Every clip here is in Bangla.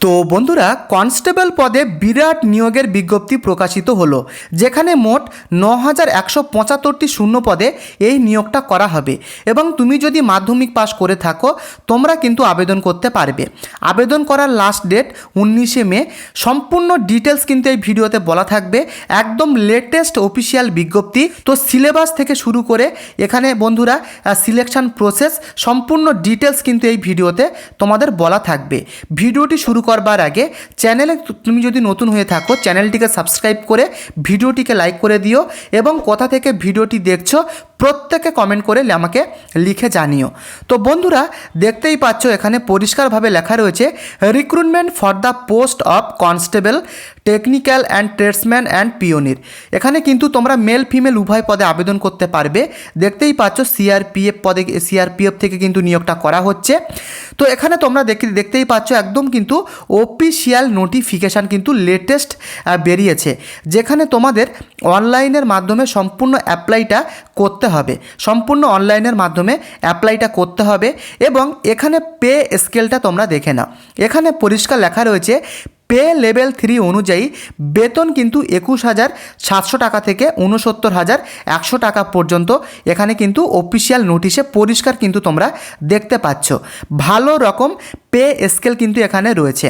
তো বন্ধুরা, কনস্টেবল পদে বিরাট নিয়োগের বিজ্ঞপ্তি প্রকাশিত হলো, যেখানে মোট ৯,১৭৫টি শূন্য পদে এই নিয়োগটা করা হবে। এবং তুমি যদি মাধ্যমিক পাশ করে থাকো, তোমরা কিন্তু আবেদন করতে পারবে। আবেদন করার লাস্ট ডেট 19শে মে। সম্পূর্ণ ডিটেলস কিন্তু এই ভিডিওতে বলা থাকবে, একদম লেটেস্ট অফিসিয়াল বিজ্ঞপ্তি। তো সিলেবাস থেকে শুরু করে এখানে বন্ধুরা সিলেকশন প্রসেস সম্পূর্ণ ডিটেলস কিন্তু এই ভিডিওতে তোমাদের বলা থাকবে। ভিডিওটি শুরু করবার আগে চ্যানেলে তুমি যদি নতুন হয়ে থাকো, চ্যানেলটিকে সাবস্ক্রাইব করে ভিডিওটিকে লাইক করে দিও এবং কোথা থেকে ভিডিওটি দেখছো প্রত্যেকে কমেন্ট করে আমাকে লিখে জানিও। তো বন্ধুরা, দেখতেই পাচ্ছ এখানে পরিষ্কারভাবে লেখা রয়েছে recruitment for the post of constable technical and tradesman and পিওনির। এখানে কিন্তু তোমরা মেল ফিমেল উভয় পদে আবেদন করতে পারবে। দেখতেই পাচ্ছ সিআরপিএফ থেকে কিন্তু নিয়োগটা করা হচ্ছে। তো এখানে তোমরা দেখতেই পাচ্ছ একদম কিন্তু অফিসিয়াল নোটিফিকেশান কিন্তু লেটেস্ট বেরিয়েছে, যেখানে তোমাদের অনলাইনের মাধ্যমে সম্পূর্ণ অ্যাপ্লাইটা করতে হবে। সম্পূর্ণ অনলাইনের মাধ্যমে অ্যাপ্লাইটা করতে হবে। এবং এখানে পে স্কেলটা তোমরা দেখে নাও। এখানে পরিষ্কার লেখা রয়েছে পে লেভেল 3 অনুযায়ী বেতন কিন্তু 21,700 টাকা থেকে 69,100 টাকা পর্যন্ত এখানে কিন্তু অফিসিয়াল নোটিশে পরিষ্কার কিন্তু তোমরা দেখতে পাচ্ছ। ভালো রকম পে স্কেল কিন্তু এখানে রয়েছে।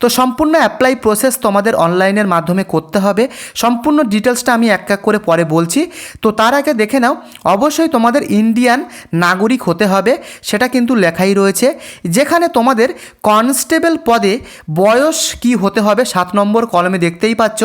তো সম্পূর্ণ অ্যাপ্লাই প্রসেস তোমাদের অনলাইনের মাধ্যমে করতে হবে। সম্পূর্ণ ডিটেলসটা আমি এক এক করে পরে বলছি। তো তার আগে দেখে নাও, অবশ্যই তোমাদের ইন্ডিয়ান নাগরিক হতে হবে, সেটা কিন্তু লেখাই রয়েছে। যেখানে তোমাদের কনস্টেবল পদে বয়স কি হতে হবে 7 নম্বর কলমে দেখতেই পাচ্ছ।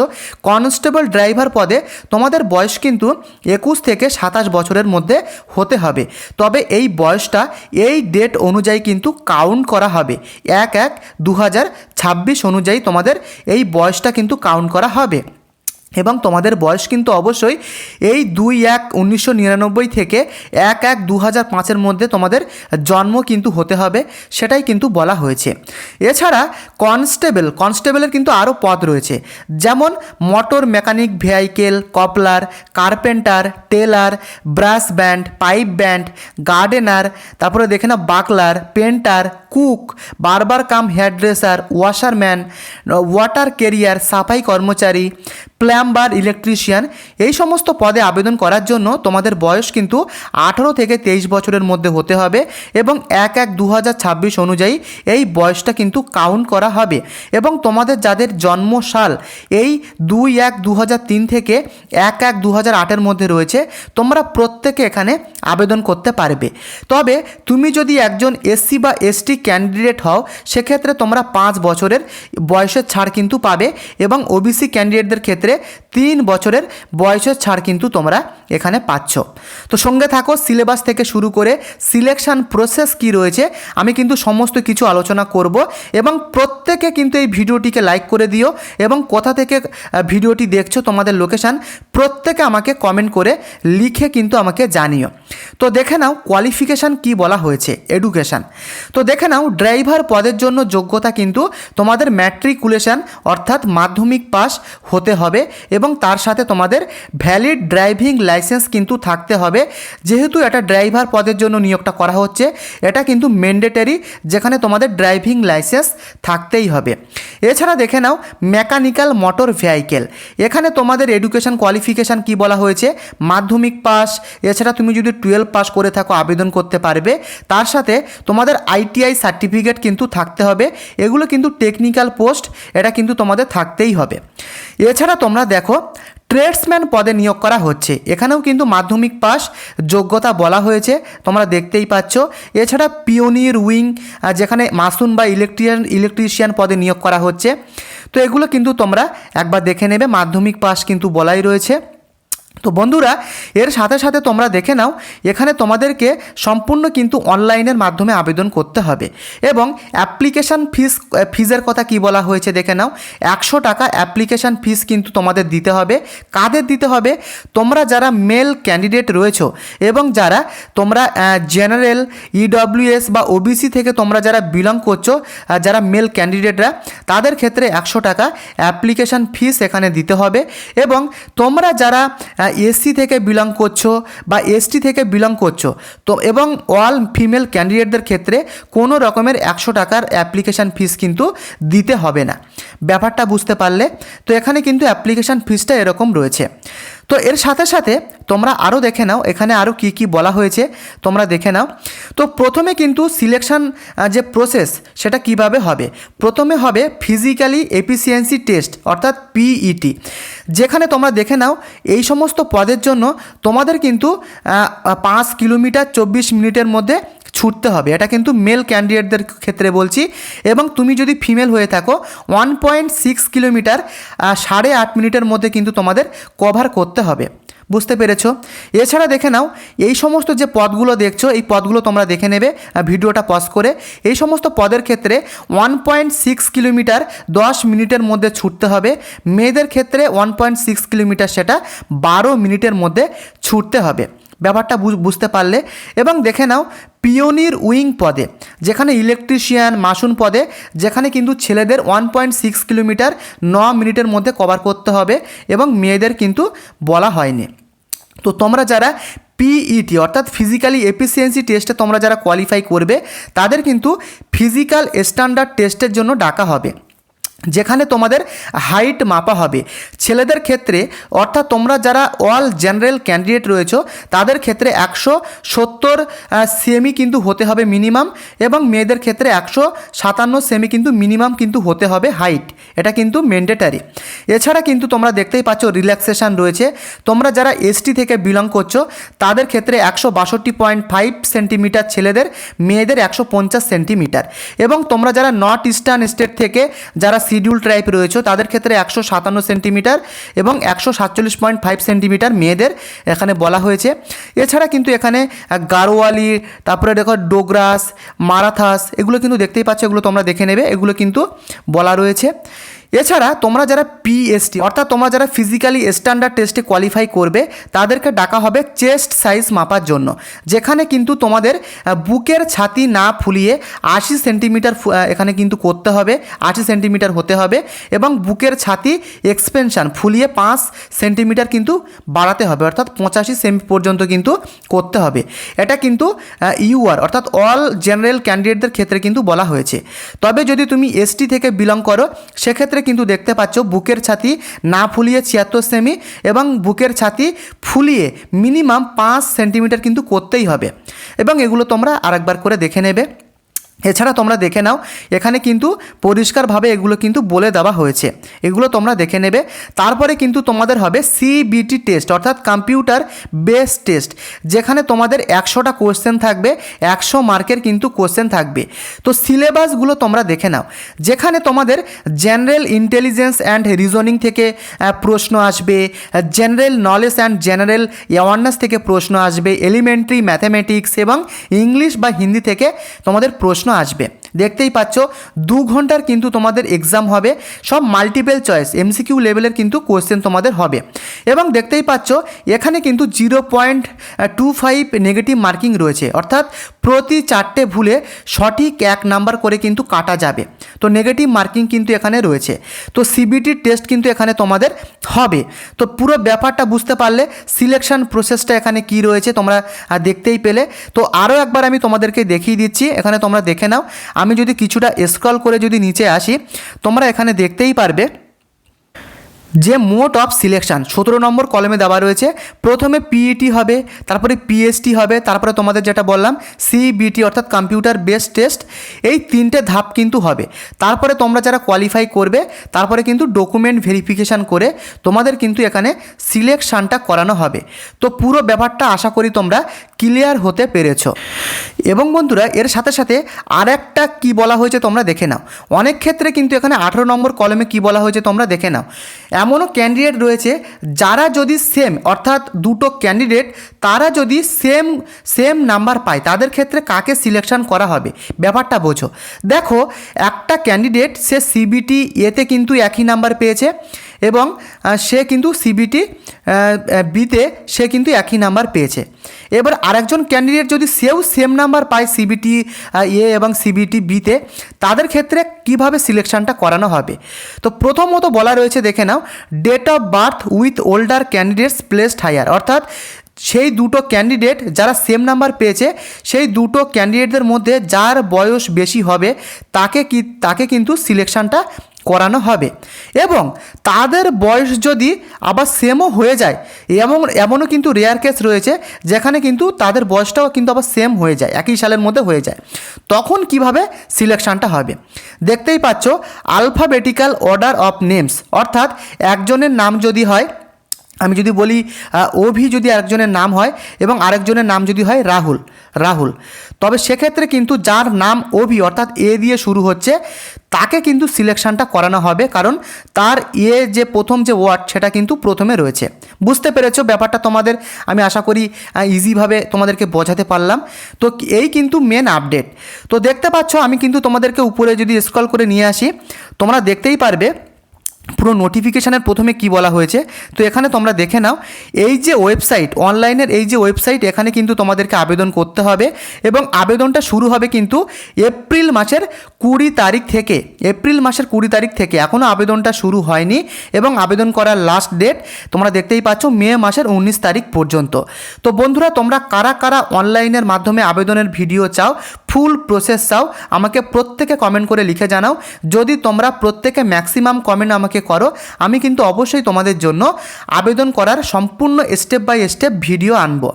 কনস্টেবল ড্রাইভার পদে তোমাদের বয়স কিন্তু 21 থেকে 27 বছরের মধ্যে হতে হবে। তবে এই বয়সটা এই ডেট অনুযায়ী কিন্তু কাউন্ট করা হবে। 1/1/2026 অনুযায়ী তোমাদের এই বয়সটা কিন্তু কাউন্ট করা হবে। এবং তোমাদের বয়স কিন্তু অবশ্যই এই 2/1/1999 থেকে 1/1/2005 মধ্যে তোমাদের জন্ম কিন্তু হতে হবে, সেটাই কিন্তু বলা হয়েছে। এছাড়া কনস্টেবলের কিন্তু আরও পদ রয়েছে, যেমন motor mechanic vehicle, cobbler, carpenter, tailor, brass band, pipe band, gardener, তারপরে দেখে না bugler, painter, cook, barber cum hairdresser, washerman, water carrier, সাফাই কর্মচারী, প্লাম্বার, ইলেকট্রিশিয়ান, এই সমস্ত পদে আবেদন করার জন্য তোমাদের বয়স কিন্তু 18 থেকে 23 বছরের মধ্যে হতে হবে। এবং 1/1/2026 অনুযায়ী এই বয়সটা কিন্তু কাউন্ট করা হবে। এবং তোমাদের যাদের জন্মসাল এই 2/1/2003 থেকে 1/1/2008 মধ্যে রয়েছে, তোমরা প্রত্যেকে এখানে আবেদন করতে পারবে। তবে তুমি যদি একজন এসসি বা এসটি ক্যান্ডিডেট হও, সেক্ষেত্রে তোমরা 5 বছরের বয়সের ছাড় কিন্তু পাবে। এবং ওবিসি ক্যান্ডিডেটদের ক্ষেত্রে 3 বছরের বয়সের ছাড় কিন্তু তোমরা এখানে পাচ্ছ। তো সঙ্গে থাকো, সিলেবাস থেকে শুরু করে সিলেকশন প্রসেস কি রয়েছে আমি কিন্তু সমস্ত কিছু আলোচনা করব। এবং প্রত্যেকে কিন্তু এই ভিডিওটিকে লাইক করে দিও এবং কোথা থেকে ভিডিওটি দেখছো, তোমাদের লোকেশান প্রত্যেকে আমাকে কমেন্ট করে লিখে কিন্তু আমাকে জানিও। তো দেখে নাও কোয়ালিফিকেশান কি বলা হয়েছে, এডুকেশান। তো দেখে নাও, ড্রাইভার পদের জন্য যোগ্যতা কিন্তু তোমাদের ম্যাট্রিকুলেশান অর্থাৎ মাধ্যমিক পাস হতে হবে এবং তার সাথে তোমাদের ভ্যালিড ড্রাইভিং লাইসেন্স কিন্তু থাকতে হবে। যেহেতু এটা ড্রাইভার পদের জন্য নিয়োগটা করা হচ্ছে, এটা কিন্তু ম্যান্ডেটরি, যেখানে তোমাদের ড্রাইভিং লাইসেন্স থাকতেই হবে। এছাড়া দেখে নাও মেকানিক্যাল মোটর ভেহিকেল, এখানে তোমাদের এডুকেশন কোয়ালিফিকেশান কি বলা হয়েছে, মাধ্যমিক পাস। এছাড়া তুমি যদি 12 পাস করে থাকো আবেদন করতে পারবে। তার সাথে তোমাদের আইটিআই সার্টিফিকেট কিন্তু থাকতে হবে। এগুলো কিন্তু টেকনিক্যাল পোস্ট, এটা কিন্তু তোমাদের থাকতেই হবে। এছাড়া তোমরা দেখো ট্রেডসম্যান পদে নিয়োগ করা হচ্ছে, এখানেও কিন্তু মাধ্যমিক পাস যোগ্যতা বলা হয়েছে, তোমরা দেখতেই পাচ্ছ। এছাড়া পিওনির উইং, যেখানে মাসুন বা ইলেকট্রিশিয়ান পদে নিয়োগ করা হচ্ছে। তো এগুলো কিন্তু তোমরা একবার দেখে নেবে, মাধ্যমিক পাস কিন্তু বলাই রয়েছে। তো বন্ধুরা, এর সাথে সাথে তোমরা দেখে নাও, এখানে তোমাদেরকে সম্পূর্ণ কিন্তু অনলাইনের মাধ্যমে আবেদন করতে হবে। এবং অ্যাপ্লিকেশান ফিজের কথা কি বলা হয়েছে দেখে নাও, 100 টাকা অ্যাপ্লিকেশান ফিস কিন্তু তোমাদের দিতে হবে। কাদের দিতে হবে, তোমরা যারা মেল ক্যান্ডিডেট রয়েছো এবং যারা তোমরা জেনারেল, ইডব্লিউএস বা ওবিসি থেকে তোমরা যারা বিলং করছো, যারা মেল ক্যান্ডিডেটরা, তাদের ক্ষেত্রে 100 টাকা অ্যাপ্লিকেশান ফিস এখানে দিতে হবে। এবং তোমরা যারা এসসি থেকে বিলং করছো বা এসটি থেকে বিলং করছো তো এবং অল ফিমেল ক্যান্ডিডেটদের ক্ষেত্রে কোনো রকমের 100 টাকার অ্যাপ্লিকেশান ফিস কিন্তু দিতে হবে না। ব্যাপারটা বুঝতে পারলে? তো এখানে কিন্তু অ্যাপ্লিকেশান ফিসটা এরকম রয়েছে। তো এর সাথে সাথে তোমরা আরও দেখে নাও এখানে আরও কী কী বলা হয়েছে, তোমরা দেখে নাও। তো প্রথমে কিন্তু সিলেকশন যে প্রসেস সেটা কিভাবে হবে, প্রথমে হবে ফিজিক্যালি এফিসিয়েন্সি টেস্ট অর্থাৎ পিইটি, যেখানে তোমরা দেখে নাও এই সমস্ত পদের জন্য তোমাদের কিন্তু 5 কিলোমিটার 24 মিনিটের মধ্যে ছুটতে হবে। এটা কিন্তু মেল ক্যান্ডিডেটদের ক্ষেত্রে বলছি, এবং তুমি যদি ফিমেল হয়ে থাকো 1.6 কিলোমিটার 8.5 মিনিটের মধ্যে কিন্তু তোমাদের কভার করতে হবে। বুঝতে পেরেছো? এছাড়া দেখে নাও এই সমস্ত যে পদগুলো দেখছো এই পদগুলো তোমরা দেখে নেবে ভিডিওটা পজ করে। এই সমস্ত পদের ক্ষেত্রে 1.6 কিলোমিটার 10 মিনিটের মধ্যে ছুটতে হবে। মেয়েদের ক্ষেত্রে 1.6 কিলোমিটার সেটা 12 মিনিটের মধ্যে ছুটতে হবে। ব্যাপারটা বুঝতে পারলে? এবং দেখে নাও পিওনির উইং পদে, যেখানে ইলেকট্রিশিয়ান মাসুন পদে, যেখানে কিন্তু ছেলেদের 1.6 কিলোমিটার 9 মিনিটের মধ্যে কভার করতে হবে এবং মেয়েদের কিন্তু বলা হয়নি। তো তোমরা যারা পিইটি অর্থাৎ ফিজিক্যালি এফিসিয়েন্সি টেস্টে তোমরা যারা কোয়ালিফাই করবে তাদের কিন্তু ফিজিক্যাল স্ট্যান্ডার্ড টেস্টের জন্য ডাকা হবে, যেখানে তোমাদের হাইট মাপা হবে। ছেলেদের ক্ষেত্রে অর্থাৎ তোমরা যারা অল জেনারেল ক্যান্ডিডেট রয়েছো তাদের ক্ষেত্রে 170 সেমি কিন্তু হতে হবে মিনিমাম, এবং মেয়েদের ক্ষেত্রে 157 সেমি কিন্তু মিনিমাম কিন্তু হতে হবে হাইট, এটা কিন্তু ম্যান্ডেটারি। এছাড়া কিন্তু তোমরা দেখতেই পাচ্ছ রিল্যাক্সেশন রয়েছে। তোমরা যারা এসটি থেকে বিলং করছো তাদের ক্ষেত্রে 162.5 সেন্টিমিটার ছেলেদের, মেয়েদের 150 সেন্টিমিটার। এবং তোমরা যারা নর্থ ইস্টার্ন স্টেট থেকে যারা শিডিউল ট্রাইব রয়েছে তাদের ক্ষেত্রে 157 সেন্টিমিটার এবং 147.5 সেন্টিমিটার মেয়েদের এখানে বলা হয়েছে। এছাড়া কিন্তু এখানে গারোয়ালি, তারপরে দেখো ডোগ্রাস, মারাথাস, এগুলো কিন্তু দেখতেই পাচ্ছ, এগুলো তোমরা দেখে নেবে, এগুলো কিন্তু বলা রয়েছে। এছাড়া তোমরা যারা পিএসটি অর্থাৎ তোমরা যারা ফিজিক্যালি স্ট্যান্ডার্ড টেস্টে কোয়ালিফাই করবে তাদেরকে ডাকা হবে চেস্ট সাইজ মাপার জন্য, যেখানে কিন্তু তোমাদের বুকের ছাতি না ফুলিয়ে 80 সেন্টিমিটার এখানে কিন্তু করতে হবে, 80 সেন্টিমিটার হতে হবে, এবং বুকের ছাতি এক্সপেনশান ফুলিয়ে 5 সেন্টিমিটার কিন্তু বাড়াতে হবে, অর্থাৎ 85 সেমি পর্যন্ত কিন্তু করতে হবে। এটা কিন্তু ইউআর অর্থাৎ অল জেনারেল ক্যান্ডিডেটদের ক্ষেত্রে কিন্তু বলা হয়েছে। তবে যদি তুমি এসটি থেকে বিলং করো সেক্ষেত্রে কিন্তু দেখতে পাচ্ছ বুকের ছাতি না ফুলিয়ে 76 সেমি এবং বুকের ছাতি ফুলিয়ে মিনিমাম 5 সেন্টিমিটার কিন্তু করতেই হবে, এবং এগুলো তোমরা আরেকবার করে দেখে নেবে। এছাড়া তোমরা দেখে নাও এখানে কিন্তু পরিষ্কারভাবে এগুলো কিন্তু বলে দেওয়া হয়েছে, এগুলো তোমরা দেখে নেবে। তারপরে কিন্তু তোমাদের হবে সিবিটি টেস্ট অর্থাৎ কম্পিউটার বেস টেস্ট, যেখানে তোমাদের 100টা কোশ্চেন থাকবে, 100 মার্কের কিন্তু কোশ্চেন থাকবে। তো সিলেবাসগুলো তোমরা দেখে নাও, যেখানে তোমাদের জেনারেল ইন্টেলিজেন্স অ্যান্ড রিজনিং থেকে প্রশ্ন আসবে, general knowledge and general awareness থেকে প্রশ্ন আসবে, এলিমেন্টারি ম্যাথামেটিক্স এবং ইংলিশ বা হিন্দি থেকে তোমাদের প্রশ্ন আসবে। দেখতেই পাচ্ছ 2 ঘন্টার কিন্তু তোমাদের এক্সাম হবে, সব মাল্টিপল চয়েস এমসিকিউ লেভেলের কিন্তু কোশ্চেন তোমাদের হবে। এবং দেখতেই পাচ্ছ এখানে কিন্তু 0.25 নেগেটিভ মার্কিং রয়েছে, অর্থাৎ প্রতি 4টে ভুলে সঠিক 1 নাম্বার করে কিন্তু কাটা যাবে। তো নেগেটিভ মার্কিং কিন্তু এখানে রয়েছে। তো সিবিটি টেস্ট কিন্তু এখানে তোমাদের হবে। তো পুরো ব্যাপারটা বুঝতে পারলে সিলেকশন প্রসেসটা এখানে কি রয়েছে তোমরা দেখতেই পেলে। তো আরও একবার আমি তোমাদেরকে দেখিয়ে দিচ্ছি, এখানে তোমরা দেখে নাও। আমি যদি কিছুটা স্ক্রল করে যদি নিচে আসি তোমরা এখানে দেখতেই পারবে যে মোড অফ সিলেকশান 17 নম্বর কলমে দেওয়া রয়েছে। প্রথমে পিইটি হবে, তারপরে পিএসটি হবে, তারপরে তোমাদের যেটা বললাম সিবিটি অর্থাৎ কম্পিউটার বেস টেস্ট, এই 3টে ধাপ কিন্তু হবে। তারপরে তোমরা যারা কোয়ালিফাই করবে তারপরে কিন্তু ডকুমেন্ট ভেরিফিকেশান করে তোমাদের কিন্তু এখানে সিলেকশানটা করানো হবে। তো পুরো ব্যাপারটা আশা করি তোমরা ক্লিয়ার হতে পেরেছো। এবং বন্ধুরা এর সাথে সাথে আর একটা কী বলা হয়েছে তোমরা দেখে নাও। অনেক ক্ষেত্রে কিন্তু এখানে 18 নম্বর কলমে কী বলা হয়েছে তোমরা দেখে নাও। এমনও ক্যান্ডিডেট রয়েছে যারা যদি সেম অর্থাৎ দুটো ক্যান্ডিডেট তারা যদি সেম নাম্বার পায় তাদের ক্ষেত্রে কাকে সিলেকশন করা হবে, ব্যাপারটা বোঝো। দেখো একটা ক্যান্ডিডেট সে সিবিটি এতে কিন্তু একই নাম্বার পেয়েছে এবং সে কিন্তু সিবিটি বিতে সে কিন্তু একই নাম্বার পেয়েছে। এবার আরেকজন ক্যান্ডিডেট যদি সেও সেম নাম্বার পায় সিবিটি এ এবং সিবিটি বিতে, তাদের ক্ষেত্রে কিভাবে সিলেকশনটা করানো হবে। তো প্রথমত বলা রয়েছে, দেখে নাও, date of birth with older candidates placed higher, অর্থাৎ সেই দুটো ক্যান্ডিডেট যারা সেম নাম্বার পেয়েছে, সেই দুটো ক্যান্ডিডেটদের মধ্যে যার বয়স বেশি হবে তাকে কিন্তু সিলেকশনটা করানো হবে। এবং তাদের বয়স যদি আবার সেমও হয়ে যায়, এমনও কিন্তু রেয়ার কেস রয়েছে যেখানে কিন্তু তাদের বয়সটাও কিন্তু আবার সেম হয়ে যায়, একই সালের মধ্যে হয়ে যায়, তখন কিভাবে সিলেকশনটা হবে। দেখতেই পাচ্ছ, আলফাবেটিক্যাল অর্ডার অফ নেমস, অর্থাৎ একজনের নাম যদি হয়, আমি যদি বলি অভি যদি আরেকজনের নাম হয় এবং আরেকজনের নাম যদি হয় রাহুল, তবে সেক্ষেত্রে কিন্তু যার নাম অভি অর্থাৎ এ দিয়ে শুরু হচ্ছে তাকে কিন্তু সিলেকশনটা করানো হবে, কারণ তার এ যে প্রথম যে ওয়ার্ড সেটা কিন্তু প্রথমে রয়েছে। বুঝতে পেরেছো ব্যাপারটা? তোমাদের আমি আশা করি ইজিভাবে তোমাদেরকে বোঝাতে পারলাম। তো এই কিন্তু মেন আপডেট। তো দেখতে পাচ্ছ, আমি কিন্তু তোমাদেরকে উপরে যদি স্ক্রল করে নিয়ে আসি, তোমরা দেখতেই পারবে পুরো নোটিফিকেশানের প্রথমে কি বলা হয়েছে। তো এখানে তোমরা দেখে নাও, এই যে ওয়েবসাইট, অনলাইনের এই যে ওয়েবসাইট, এখানে কিন্তু তোমাদেরকে আবেদন করতে হবে এবং আবেদনটা শুরু হবে কিন্তু এপ্রিল মাসের 20 তারিখ থেকে। এপ্রিল মাসের 20 তারিখ থেকে এখনও আবেদনটা শুরু হয়নি এবং আবেদন করার লাস্ট ডেট তোমরা দেখতেই পাচ্ছ মে মাসের 19 তারিখ পর্যন্ত। তো বন্ধুরা, তোমরা কারা কারা অনলাইনের মাধ্যমে আবেদনের ভিডিও চাও, ফুল প্রসেস চাও, আমাকে প্রত্যেকে কমেন্ট করে লিখে জানাও। যদি তোমরা প্রত্যেকে ম্যাক্সিমাম কমেন্ট আমাকে করো, আমি কিন্তু অবশ্যই তোমাদের জন্য আবেদন করার সম্পূর্ণ স্টেপ বাই স্টেপ ভিডিও আনবো।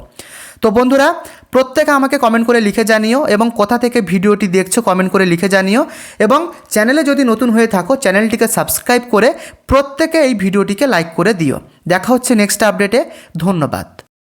তো বন্ধুরা, প্রত্যেকে আমাকে কমেন্ট করে লিখে জানিও এবং কোথা থেকে ভিডিওটি দেখছো কমেন্ট করে লিখে জানিও, এবং চ্যানেলে যদি নতুন হয়ে থাকো চ্যানেলটিকে সাবস্ক্রাইব করে প্রত্যেকে এই ভিডিওটিকে লাইক করে দিও। দেখা হচ্ছে নেক্সট আপডেটে। ধন্যবাদ।